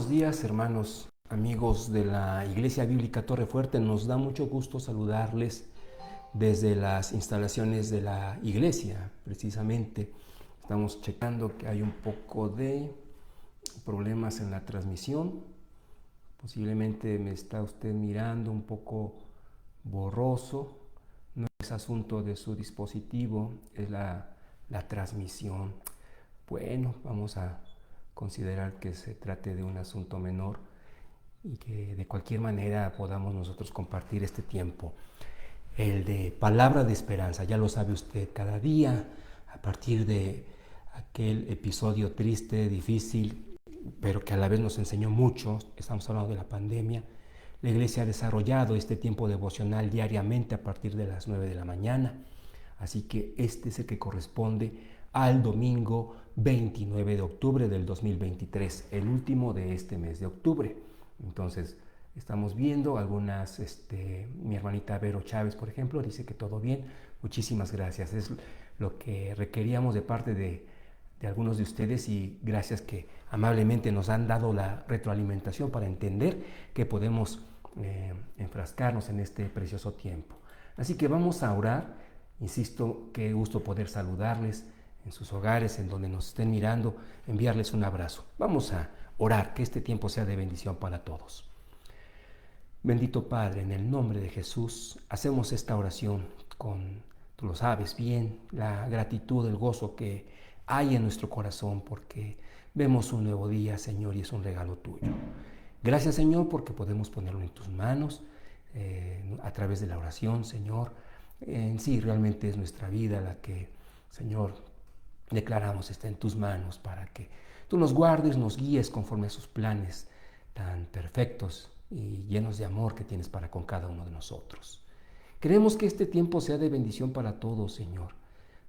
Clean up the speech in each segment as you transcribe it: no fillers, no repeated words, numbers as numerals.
Buenos días, hermanos, amigos de la Iglesia Bíblica Torre Fuerte. Nos da mucho gusto saludarles desde las instalaciones de la iglesia. Precisamente estamos checando que hay un poco de problemas en la transmisión. Posiblemente me está usted mirando un poco borroso. No es asunto de su dispositivo, es la transmisión. Bueno, vamos a considerar que se trate de un asunto menor y que de cualquier manera podamos nosotros compartir este tiempo, el de palabra de esperanza. Ya lo sabe usted, cada día, a partir de aquel episodio triste, difícil, pero que a la vez nos enseñó mucho, estamos hablando de la pandemia. La iglesia ha desarrollado este tiempo devocional diariamente a partir de las 9 de la mañana, así que este es el que corresponde al domingo 29 de octubre del 2023, el último de este mes de octubre. Entonces, estamos viendo algunas, mi hermanita Vero Chávez, por ejemplo, dice que todo bien. Muchísimas gracias. Es lo que requeríamos de parte de algunos de ustedes, y gracias que amablemente nos han dado la retroalimentación para entender que podemos enfrascarnos en este precioso tiempo. Así que vamos a orar. Insisto, qué gusto poder saludarles en sus hogares, en donde nos estén mirando, enviarles un abrazo. Vamos a orar, que este tiempo sea de bendición para todos. Bendito Padre, en el nombre de Jesús, hacemos esta oración con, tú lo sabes bien, la gratitud, el gozo que hay en nuestro corazón, porque vemos un nuevo día, Señor, y es un regalo tuyo. Gracias, Señor, porque podemos ponerlo en tus manos, a través de la oración, Señor. En sí, realmente es nuestra vida la que, Señor, declaramos está en tus manos, para que tú nos guardes, nos guíes conforme a esos planes tan perfectos y llenos de amor que tienes para con cada uno de nosotros. Queremos que este tiempo sea de bendición para todos, Señor.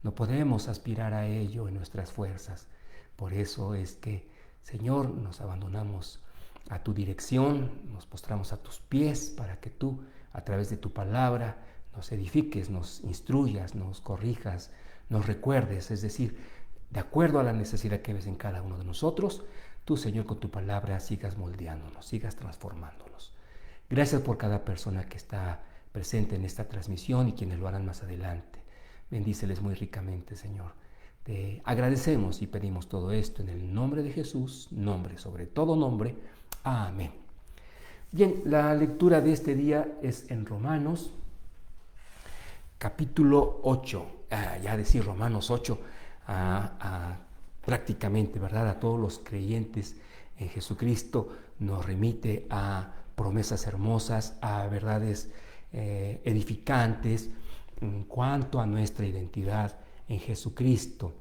No podemos aspirar a ello en nuestras fuerzas. Por eso es que, Señor, nos abandonamos a tu dirección, nos postramos a tus pies para que tú, a través de tu palabra, nos edifiques, nos instruyas, nos corrijas, nos recuerdes, es decir, de acuerdo a la necesidad que ves en cada uno de nosotros, tú, Señor, con tu palabra sigas moldeándonos, sigas transformándonos. Gracias por cada persona que está presente en esta transmisión y quienes lo harán más adelante. Bendíceles muy ricamente, Señor. Te agradecemos y pedimos todo esto en el nombre de Jesús, nombre sobre todo nombre. Amén. Bien, la lectura de este día es en Romanos, capítulo 8. Ya decir Romanos 8 prácticamente, ¿verdad? A todos los creyentes en Jesucristo nos remite a promesas hermosas, a verdades edificantes en cuanto a nuestra identidad en Jesucristo.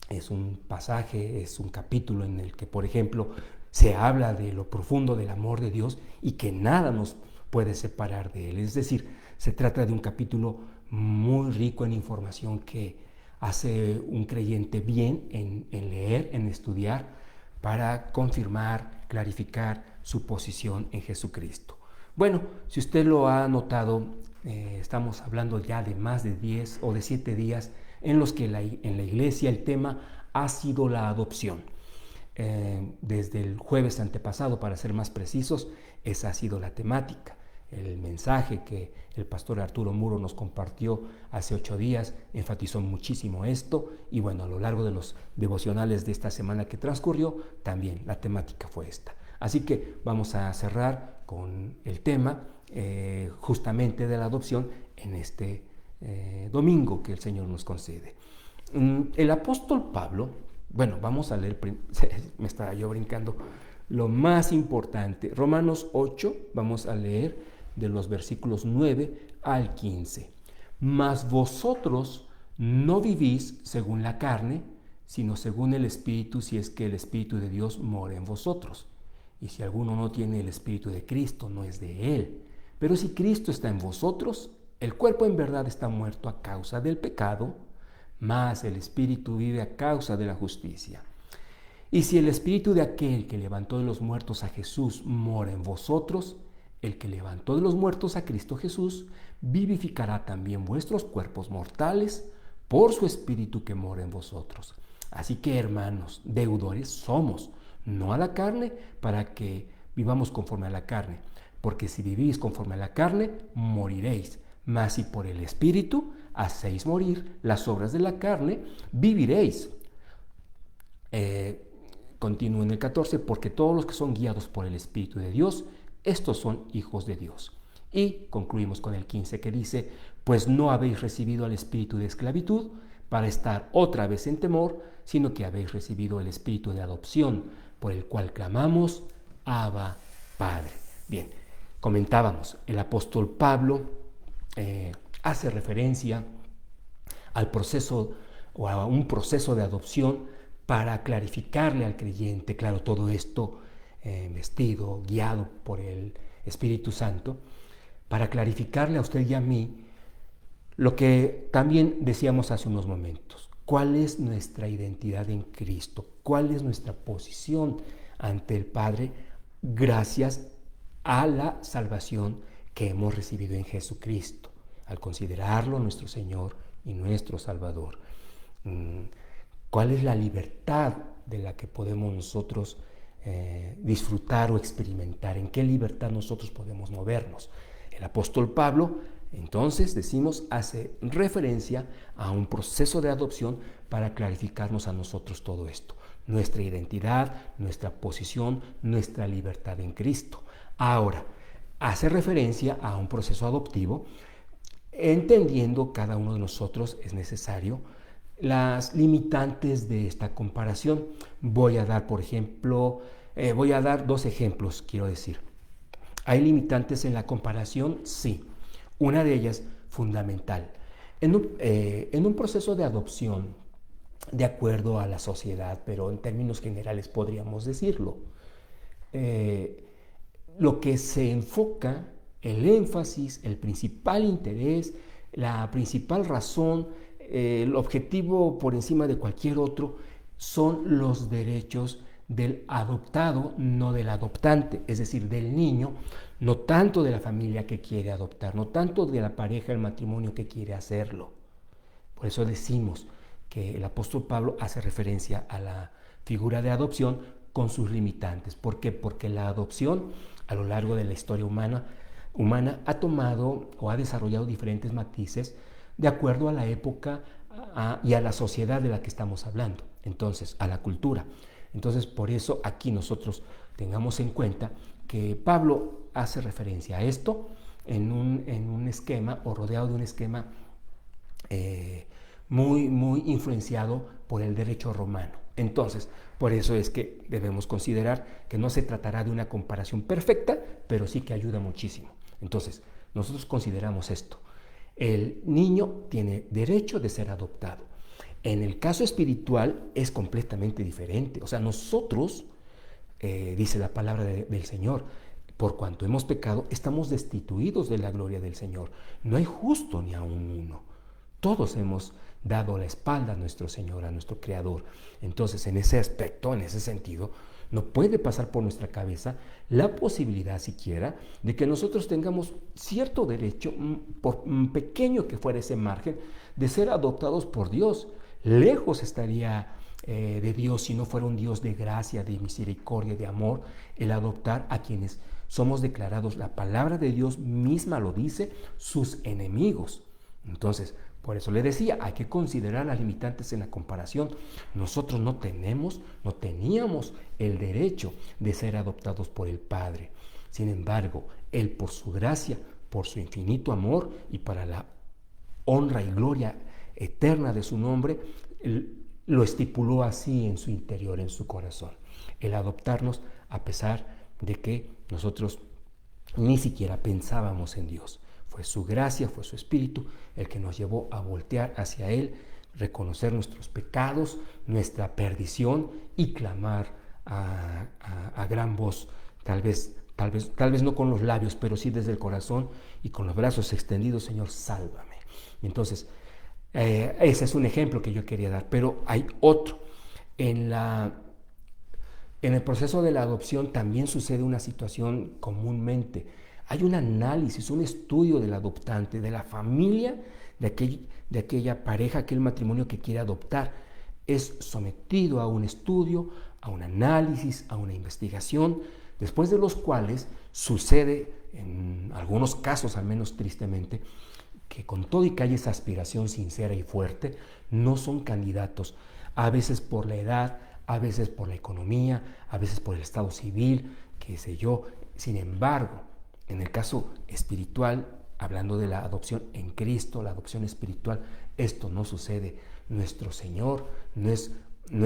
Es un pasaje, es un capítulo en el que, por ejemplo, se habla de lo profundo del amor de Dios y que nada nos puede separar de Él. Es decir, se trata de un capítulo muy rico en información que hace un creyente bien en leer, en estudiar, para confirmar, clarificar su posición en Jesucristo. Bueno, si usted lo ha notado, estamos hablando ya de más de 10 o de 7 días en los que en la iglesia el tema ha sido la adopción. Desde el jueves antepasado, para ser más precisos, esa ha sido la temática. El mensaje que el pastor Arturo Muro nos compartió hace 8 días enfatizó muchísimo esto, y bueno, a lo largo de los devocionales de esta semana que transcurrió, también la temática fue esta. Así que vamos a cerrar con el tema justamente de la adopción en este domingo que el Señor nos concede. El apóstol Pablo, bueno, vamos a leer, me estaba yo brincando lo más importante, Romanos 8, vamos a leer de los versículos 9 al 15. Mas vosotros no vivís según la carne, sino según el Espíritu, si es que el Espíritu de Dios mora en vosotros. Y si alguno no tiene el Espíritu de Cristo, no es de él. Pero si Cristo está en vosotros, el cuerpo en verdad está muerto a causa del pecado, mas el Espíritu vive a causa de la justicia. Y si el Espíritu de aquel que levantó de los muertos a Jesús mora en vosotros, el que levantó de los muertos a Cristo Jesús vivificará también vuestros cuerpos mortales por su Espíritu que mora en vosotros. Así que, hermanos, deudores somos, no a la carne, para que vivamos conforme a la carne. Porque si vivís conforme a la carne, moriréis. Mas si por el Espíritu hacéis morir las obras de la carne, viviréis. Continúo en el 14, porque todos los que son guiados por el Espíritu de Dios, estos son hijos de Dios. Y concluimos con el 15 que dice, pues no habéis recibido el espíritu de esclavitud para estar otra vez en temor, sino que habéis recibido el espíritu de adopción, por el cual clamamos, Abba, Padre. Bien, comentábamos, el apóstol Pablo hace referencia al proceso o a un proceso de adopción para clarificarle al creyente, claro, todo esto vestido, guiado por el Espíritu Santo, para clarificarle a usted y a mí lo que también decíamos hace unos momentos. ¿Cuál es nuestra identidad en Cristo? ¿Cuál es nuestra posición ante el Padre gracias a la salvación que hemos recibido en Jesucristo, al considerarlo nuestro Señor y nuestro Salvador? ¿Cuál es la libertad de la que podemos nosotros disfrutar o experimentar? ¿En qué libertad nosotros podemos movernos? El apóstol Pablo, entonces, decimos, hace referencia a un proceso de adopción para clarificarnos a nosotros todo esto. Nuestra identidad, nuestra posición, nuestra libertad en Cristo. Ahora, hace referencia a un proceso adoptivo, entendiendo cada uno de nosotros es necesario las limitantes de esta comparación. Voy a dar, por ejemplo, dos ejemplos, quiero decir. ¿Hay limitantes en la comparación? Sí. Una de ellas, fundamental. En un proceso de adopción, de acuerdo a la sociedad, pero en términos generales podríamos decirlo, lo que se enfoca, el énfasis, el principal interés, la principal razón, el objetivo por encima de cualquier otro, son los derechos del adoptado, no del adoptante, es decir, del niño, no tanto de la familia que quiere adoptar, no tanto de la pareja, el matrimonio que quiere hacerlo. Por eso decimos que el apóstol Pablo hace referencia a la figura de adopción con sus limitantes. ¿Por qué? Porque la adopción a lo largo de la historia humana ha tomado o ha desarrollado diferentes matices de acuerdo a la época y a la sociedad de la que estamos hablando, entonces a la cultura. Entonces, por eso aquí nosotros tengamos en cuenta que Pablo hace referencia a esto en un esquema o rodeado de un esquema muy influenciado por el derecho romano. Entonces, por eso es que debemos considerar que no se tratará de una comparación perfecta, pero sí que ayuda muchísimo. Entonces, nosotros consideramos esto. El niño tiene derecho de ser adoptado. En el caso espiritual es completamente diferente. O sea, nosotros, dice la palabra del Señor, por cuanto hemos pecado, estamos destituidos de la gloria del Señor. No hay justo ni aun uno. Todos hemos dado la espalda a nuestro Señor, a nuestro Creador. Entonces, en ese aspecto, en ese sentido, no puede pasar por nuestra cabeza la posibilidad siquiera de que nosotros tengamos cierto derecho, por pequeño que fuera ese margen, de ser adoptados por Dios. Lejos estaría de Dios si no fuera un Dios de gracia, de misericordia, de amor, el adoptar a quienes somos declarados, la palabra de Dios misma lo dice, sus enemigos. Entonces, por eso le decía, hay que considerar las limitantes en la comparación. Nosotros no teníamos el derecho de ser adoptados por el Padre. Sin embargo, Él por su gracia, por su infinito amor y para la honra y gloria eterna de su nombre, lo estipuló así en su interior, en su corazón. El adoptarnos a pesar de que nosotros ni siquiera pensábamos en Dios. Fue su gracia, fue su espíritu el que nos llevó a voltear hacia Él, reconocer nuestros pecados, nuestra perdición y clamar a gran voz, tal vez no con los labios, pero sí desde el corazón y con los brazos extendidos: Señor, sálvame. Entonces, ese es un ejemplo que yo quería dar, pero hay otro. En el proceso de la adopción también sucede una situación comúnmente. Hay un análisis, un estudio del adoptante, de la familia, de aquella pareja, aquel matrimonio que quiere adoptar. es sometido a un estudio, a un análisis, a una investigación, después de los cuales sucede, en algunos casos al menos tristemente, que con todo y que hay esa aspiración sincera y fuerte, no son candidatos, a veces por la edad, a veces por la economía, a veces por el estado civil, qué sé yo. Sin embargo, en el caso espiritual, hablando de la adopción en Cristo, la adopción espiritual, esto no sucede. Nuestro Señor no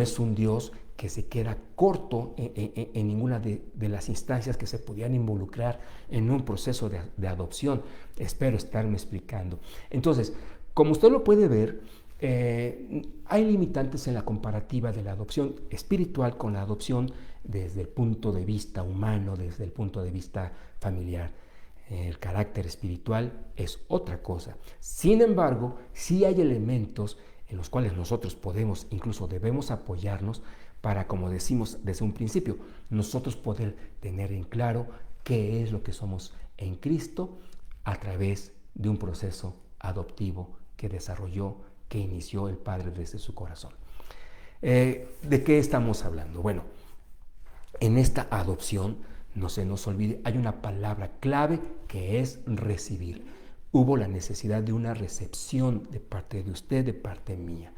es un Dios que se queda corto en ninguna de las instancias que se podían involucrar en un proceso de adopción. Espero estarme explicando. Entonces, como usted lo puede ver, hay limitantes en la comparativa de la adopción espiritual con la adopción desde el punto de vista humano, desde el punto de vista familiar. El carácter espiritual es otra cosa. Sin embargo, sí hay elementos en los cuales nosotros podemos, incluso debemos apoyarnos para, como decimos desde un principio, nosotros poder tener en claro qué es lo que somos en Cristo a través de un proceso adoptivo que desarrolló, que inició el Padre desde su corazón. ¿De qué estamos hablando? Bueno, en esta adopción, no se nos olvide, hay una palabra clave que es recibir. Hubo la necesidad de una recepción de parte de usted, de parte mía.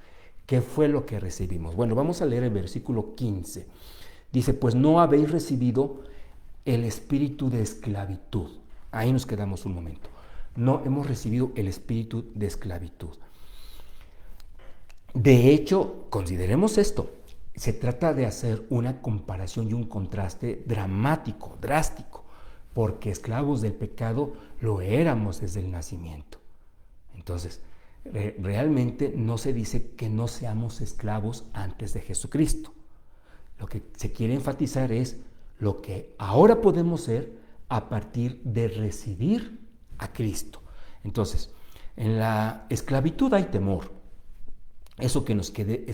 ¿Qué fue lo que recibimos? Bueno, vamos a leer el versículo 15. Dice, pues no habéis recibido el espíritu de esclavitud. Ahí nos quedamos un momento. No hemos recibido el espíritu de esclavitud. De hecho, consideremos esto. Se trata de hacer una comparación y un contraste dramático, drástico, porque esclavos del pecado lo éramos desde el nacimiento. Entonces, realmente no se dice que no seamos esclavos antes de Jesucristo. Lo que se quiere enfatizar es lo que ahora podemos ser a partir de recibir a Cristo. Entonces, en la esclavitud hay temor. Eso que nos quede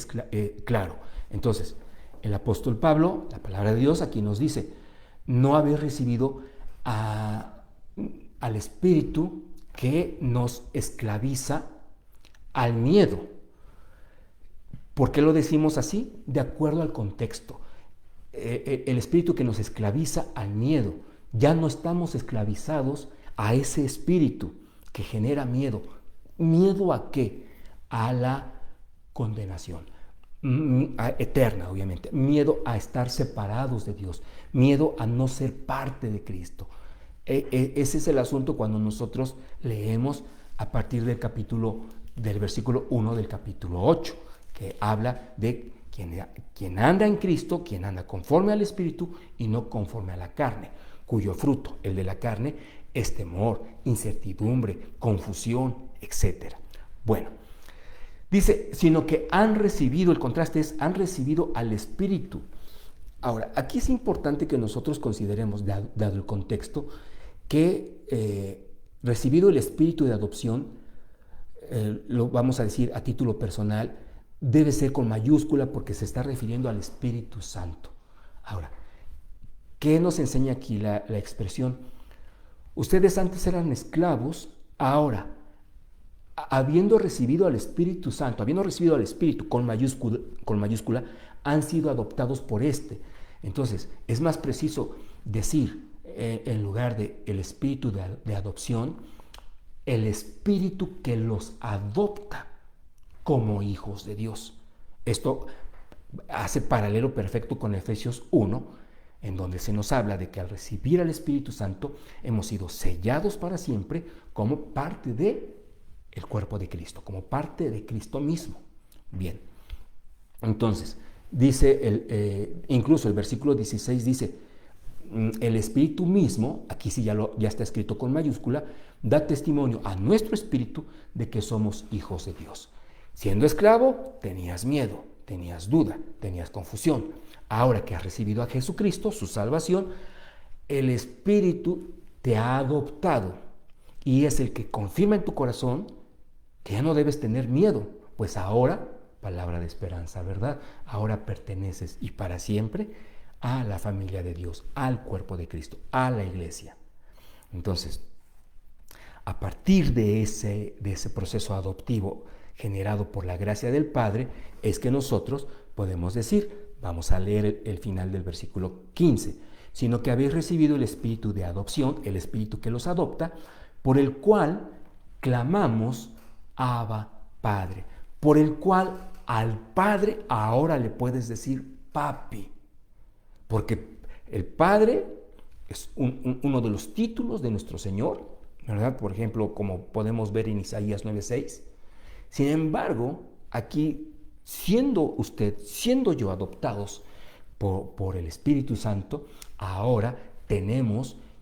claro. Entonces, el apóstol Pablo, la palabra de Dios aquí nos dice, no habéis recibido al espíritu que nos esclaviza al miedo. ¿Por qué lo decimos así? De acuerdo al contexto. El espíritu que nos esclaviza al miedo. Ya no estamos esclavizados a ese espíritu que genera miedo. ¿Miedo a qué? A la condenación eterna, obviamente. Miedo a estar separados de Dios. Miedo a no ser parte de Cristo. Ese es el asunto cuando nosotros leemos a partir del versículo 1 del capítulo 8, que habla de quien anda en Cristo, quien anda conforme al Espíritu y no conforme a la carne, cuyo fruto, el de la carne, es temor, incertidumbre, confusión, etc. Bueno, dice, sino que han recibido, el contraste es, han recibido al Espíritu. Ahora, aquí es importante que nosotros consideremos, dado el contexto, que recibido el Espíritu de adopción, lo vamos a decir a título personal, debe ser con mayúscula porque se está refiriendo al Espíritu Santo. Ahora, ¿qué nos enseña aquí la expresión? Ustedes antes eran esclavos, ahora, habiendo recibido al Espíritu Santo, habiendo recibido al Espíritu con mayúscula, han sido adoptados por este. Entonces, es más preciso decir, en lugar de el Espíritu de adopción, el Espíritu que los adopta como hijos de Dios. Esto hace paralelo perfecto con Efesios 1, en donde se nos habla de que al recibir al Espíritu Santo hemos sido sellados para siempre como parte del cuerpo de Cristo, como parte de Cristo mismo. Bien, entonces, dice, incluso el versículo 16 dice, el Espíritu mismo, aquí sí ya está escrito con mayúscula, da testimonio a nuestro espíritu de que somos hijos de Dios. Siendo esclavo, tenías miedo, tenías duda, tenías confusión. Ahora que has recibido a Jesucristo, su salvación, el Espíritu te ha adoptado y es el que confirma en tu corazón que ya no debes tener miedo, pues ahora, palabra de esperanza, ¿verdad? Ahora perteneces y para siempre a la familia de Dios, al cuerpo de Cristo, a la iglesia. Entonces, a partir de ese proceso adoptivo generado por la gracia del Padre, es que nosotros podemos decir, vamos a leer el final del versículo 15, sino que habéis recibido el espíritu de adopción, el espíritu que los adopta, por el cual clamamos Abba Padre, por el cual al Padre ahora le puedes decir papi, porque el Padre es uno de los títulos de nuestro Señor, ¿verdad? Por ejemplo, como podemos ver en Isaías 9:6. Sin embargo, aquí, siendo yo adoptados por el Espíritu Santo, ahora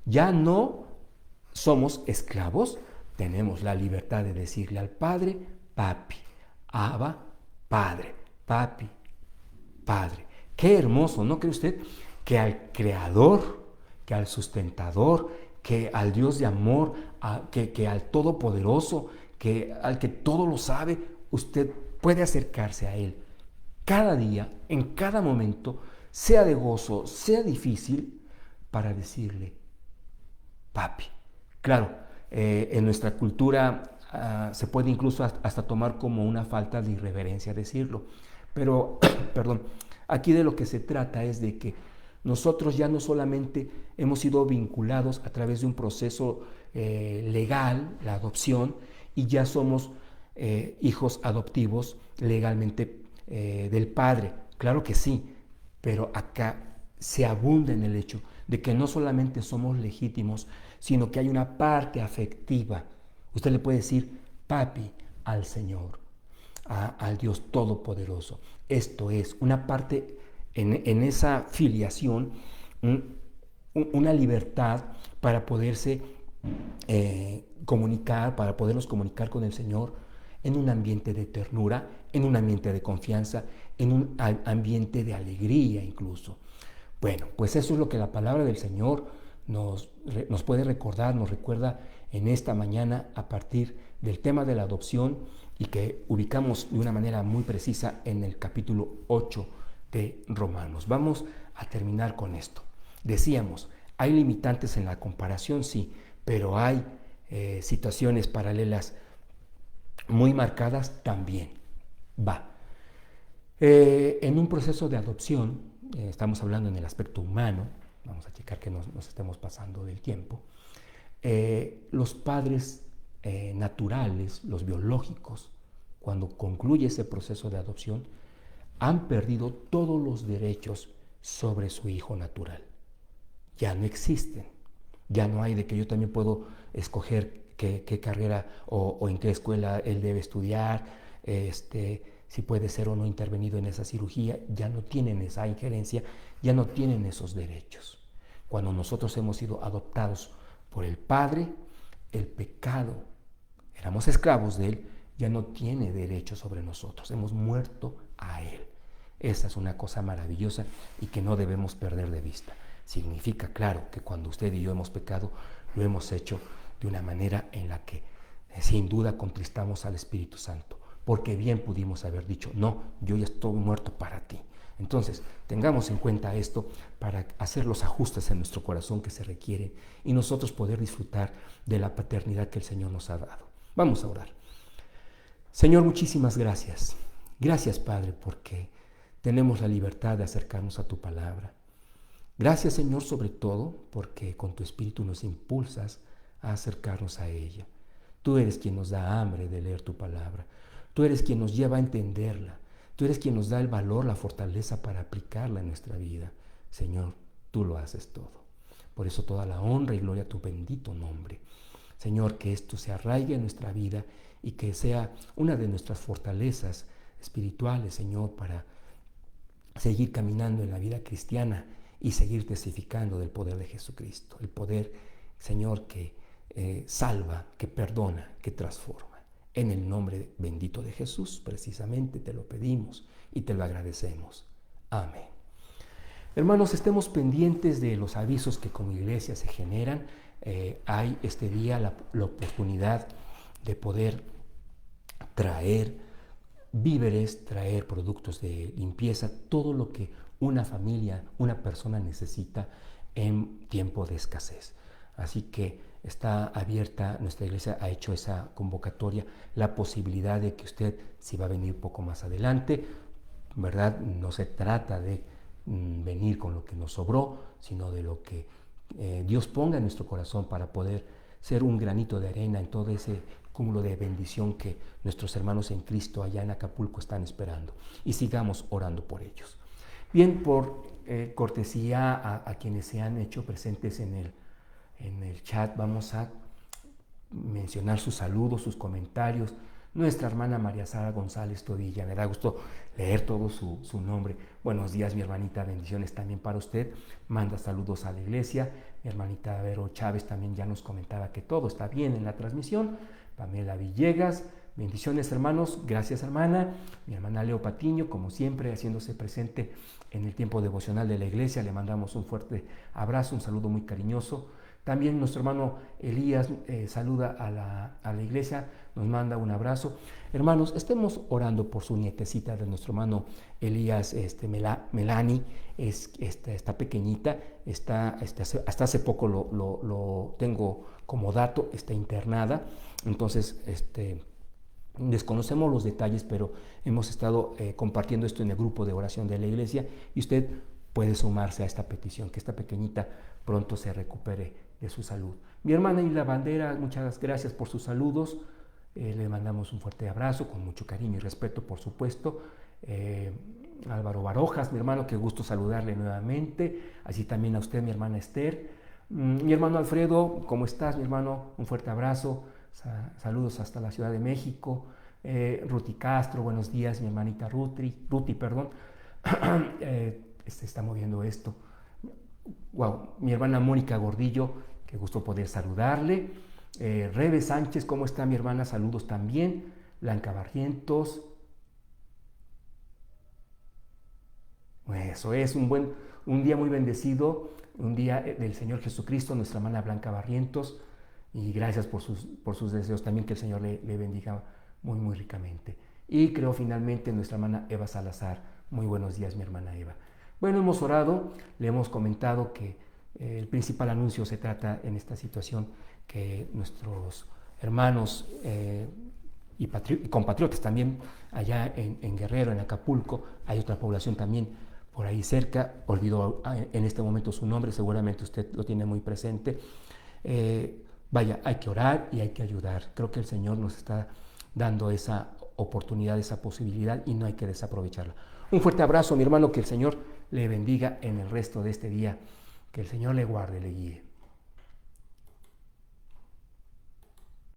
ya no somos esclavos, tenemos la libertad de decirle al Padre, papi, Abba, Padre, papi, Padre. Qué hermoso, ¿no cree usted? Que al Creador, que al Sustentador, que al Dios de amor, que al Todopoderoso, al que todo lo sabe, usted puede acercarse a Él cada día, en cada momento, sea de gozo, sea difícil, para decirle, papi. Claro, en nuestra cultura se puede incluso hasta tomar como una falta de irreverencia decirlo, pero, perdón, aquí de lo que se trata es de que nosotros ya no solamente hemos sido vinculados a través de un proceso legal, la adopción, y ya somos hijos adoptivos legalmente del Padre. Claro que sí, pero acá se abunda en el hecho de que no solamente somos legítimos, sino que hay una parte afectiva. Usted le puede decir papi al Señor, al Dios Todopoderoso. Esto es una parte en esa filiación, una libertad para poderse comunicar, para podernos comunicar con el Señor en un ambiente de ternura, en un ambiente de confianza, en un ambiente de alegría incluso. Bueno, pues eso es lo que la palabra del Señor nos puede recordar, nos recuerda en esta mañana a partir del tema de la adopción y que ubicamos de una manera muy precisa en el capítulo 8 de Romanos. Vamos a terminar con esto. Decíamos, hay limitantes en la comparación, sí, pero hay situaciones paralelas muy marcadas también. En un proceso de adopción, estamos hablando en el aspecto humano, vamos a checar que nos estemos pasando del tiempo, los padres naturales, los biológicos, cuando concluye ese proceso de adopción, han perdido todos los derechos sobre su hijo natural. Ya no existen. Ya no hay de que yo también puedo escoger qué carrera o en qué escuela él debe estudiar, si puede ser o no intervenido en esa cirugía. Ya no tienen esa injerencia, ya no tienen esos derechos. Cuando nosotros hemos sido adoptados por el Padre, el pecado, éramos esclavos de Él, ya no tiene derecho sobre nosotros. Hemos muerto a Él. Esa es una cosa maravillosa y que no debemos perder de vista. Significa, claro, que cuando usted y yo hemos pecado, lo hemos hecho de una manera en la que sin duda contristamos al Espíritu Santo, porque bien pudimos haber dicho, no, yo ya estoy muerto para ti. Entonces, tengamos en cuenta esto para hacer los ajustes en nuestro corazón que se requieren y nosotros poder disfrutar de la paternidad que el Señor nos ha dado. Vamos a orar. Señor, muchísimas gracias. Gracias, Padre, porque tenemos la libertad de acercarnos a tu palabra. Gracias, Señor, sobre todo porque con tu Espíritu nos impulsas a acercarnos a ella. Tú eres quien nos da hambre de leer tu palabra. Tú eres quien nos lleva a entenderla. Tú eres quien nos da el valor, la fortaleza para aplicarla en nuestra vida. Señor, tú lo haces todo. Por eso toda la honra y gloria a tu bendito nombre. Señor, que esto se arraigue en nuestra vida y que sea una de nuestras fortalezas espirituales, Señor, para seguir caminando en la vida cristiana y seguir testificando del poder de Jesucristo. El poder, Señor, que salva, que perdona, que transforma. En el nombre bendito de Jesús, precisamente te lo pedimos y te lo agradecemos. Amén. Hermanos, estemos pendientes de los avisos que como iglesia se generan. Hay este día la oportunidad de poder traer víveres, traer productos de limpieza, todo lo que una familia, una persona necesita en tiempo de escasez. Así que está abierta, nuestra iglesia ha hecho esa convocatoria, la posibilidad de que usted, si va a venir un poco más adelante, ¿verdad? No se trata de venir con lo que nos sobró, sino de lo que Dios ponga en nuestro corazón para poder ser un granito de arena en todo ese cúmulo de bendición que nuestros hermanos en Cristo allá en Acapulco están esperando. Y sigamos orando por ellos. Bien, por cortesía a quienes se han hecho presentes en el chat, vamos a mencionar sus saludos, sus comentarios. Nuestra hermana María Sara González Todilla, me da gusto leer todo su nombre. Buenos días, mi hermanita, bendiciones también para usted. Manda saludos a la iglesia. Mi hermanita Vero Chávez también ya nos comentaba que todo está bien en la transmisión. Pamela Villegas, bendiciones, hermanos. Gracias, hermana. Mi hermana Leo Patiño, como siempre, haciéndose presente en el tiempo devocional de la iglesia. Le mandamos un fuerte abrazo, un saludo muy cariñoso. También nuestro hermano Elías saluda a la iglesia, nos manda un abrazo. Hermanos, estemos orando por su nietecita de nuestro hermano Elías, Melanie, está pequeñita, hasta hace poco lo tengo como dato, está internada. Entonces, desconocemos los detalles, pero hemos estado compartiendo esto en el grupo de oración de la iglesia y usted puede sumarse a esta petición, que esta pequeñita pronto se recupere de su salud. Mi hermana Isla Bandera, muchas gracias por sus saludos. Le mandamos un fuerte abrazo, con mucho cariño y respeto, por supuesto. Álvaro Barojas, mi hermano, qué gusto saludarle nuevamente. Así también a usted, mi hermana Esther. Mi hermano Alfredo, ¿cómo estás, mi hermano? Un fuerte abrazo. Saludos hasta la Ciudad de México. Ruti Castro, buenos días, mi hermanita Ruti, perdón. Se está moviendo esto. Wow, mi hermana Mónica Gordillo, qué gusto poder saludarle. Rebe Sánchez, ¿cómo está, mi hermana? Saludos también. Blanca Barrientos. Eso es un día muy bendecido, un día del Señor Jesucristo, nuestra hermana Blanca Barrientos, y gracias por sus deseos también, que el Señor le bendiga muy, muy ricamente. Y creo finalmente nuestra hermana Eva Salazar. Muy buenos días, mi hermana Eva. Bueno, hemos orado, le hemos comentado que el principal anuncio se trata en esta situación que nuestros hermanos y compatriotas también allá en Guerrero, en Acapulco, hay otra población también por ahí cerca, olvido en este momento su nombre, seguramente usted lo tiene muy presente. Vaya, hay que orar y hay que ayudar. Creo que el Señor nos está dando esa oportunidad, esa posibilidad, y no hay que desaprovecharla. Un fuerte abrazo, mi hermano, que el Señor le bendiga en el resto de este día, que el Señor le guarde, le guíe.